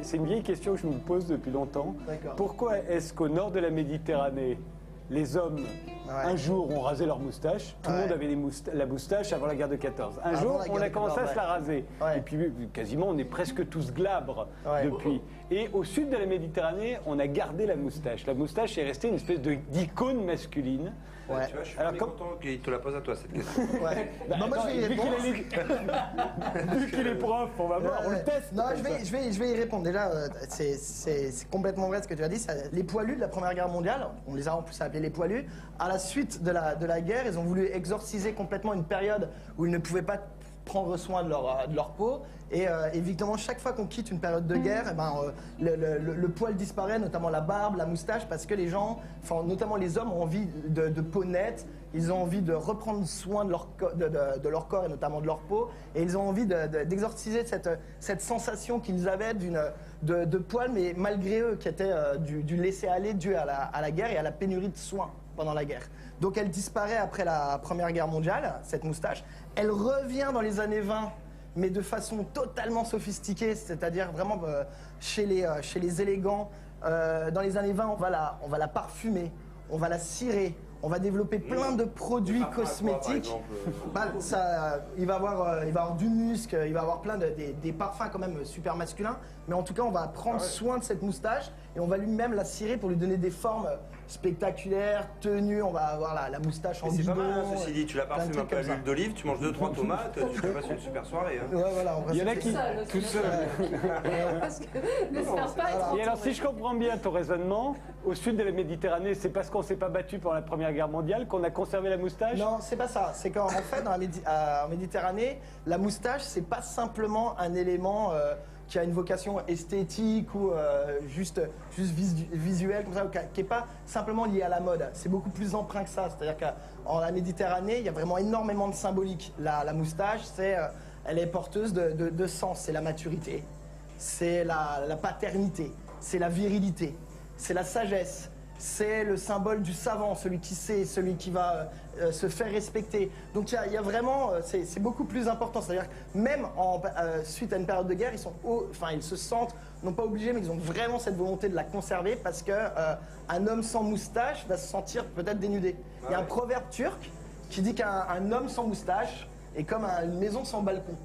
C'est une vieille question que je me pose depuis longtemps. Pourquoi est-ce qu'au nord de la Méditerranée, les hommes, un jour, ont rasé leur moustache? Tout le monde avait la moustache avant la guerre de 14. Un jour, on a commencé à se la raser. Et puis, quasiment, on est presque tous glabres depuis. Et au sud de la Méditerranée, on a gardé la moustache. La moustache est restée une espèce d'icône masculine. Tu vois, je suis content qu'il te la pose à toi, cette question. Moi, je vais y répondre. Vu qu'il est prof, on va voir, on le teste. Non, je vais y répondre. Déjà, c'est complètement vrai ce que tu as dit. Les poilus de la Première Guerre mondiale, on les a en plus appelés les poilus, à la suite de la guerre, ils ont voulu exorciser complètement une période où ils ne pouvaient pas prendre soin de leur peau. Et évidemment, chaque fois qu'on quitte une période de guerre, le poil disparaît, notamment la barbe, la moustache, parce que les gens, notamment les hommes, ont envie de peau nette, ils ont envie de reprendre soin de leur corps et notamment de leur peau, et ils ont envie d'exorciser cette sensation qu'ils avaient de poil, mais malgré eux, qui était du laisser-aller dû à la guerre et à la pénurie de soins pendant la guerre. Donc elle disparaît après la Première Guerre mondiale, cette moustache. Elle revient dans les années 20, mais de façon totalement sophistiquée, c'est-à-dire vraiment chez les élégants. Dans les années 20, on va la parfumer, on va la cirer, on va développer plein de produits cosmétiques. Il va avoir du musc, il va avoir plein des parfums quand même super masculins. Mais en tout cas, on va prendre soin de cette moustache et on va lui-même la cirer pour lui donner des formes spectaculaires, tenues. On va avoir la moustache en C'est pas bidon. mal, hein, ceci dit. Tu la parfumes un peu à l'huile d'olive, tu manges 2-3 tomates, tu te passes une super soirée. Hein. Ouais, voilà, Il y en a qui... Tout seul. Parce que ne se faire pas être Et alors, si je comprends bien ton raisonnement, au sud de la Méditerranée, c'est parce qu'on ne s'est pas battu pendant la Première Guerre mondiale qu'on a conservé la moustache? Non, c'est pas ça. C'est qu'en fait, en Méditerranée, la moustache, c'est pas simplement un élément qui a une vocation esthétique ou juste visuelle, comme ça, qui n'est pas simplement lié à la mode. C'est beaucoup plus emprunt que ça. C'est-à-dire qu'en la Méditerranée, il y a vraiment énormément de symbolique. La moustache, elle est porteuse de sens. C'est la maturité, c'est la paternité, c'est la virilité, c'est la sagesse. C'est le symbole du savant, celui qui sait, celui qui va se faire respecter. Donc il y a vraiment, c'est beaucoup plus important. C'est-à-dire que même suite à une période de guerre, ils se sentent, non pas obligés, mais ils ont vraiment cette volonté de la conserver parce qu'un homme sans moustache va se sentir peut-être dénudé. Il y a un proverbe turc qui dit qu'un homme sans moustache est comme une maison sans balcon.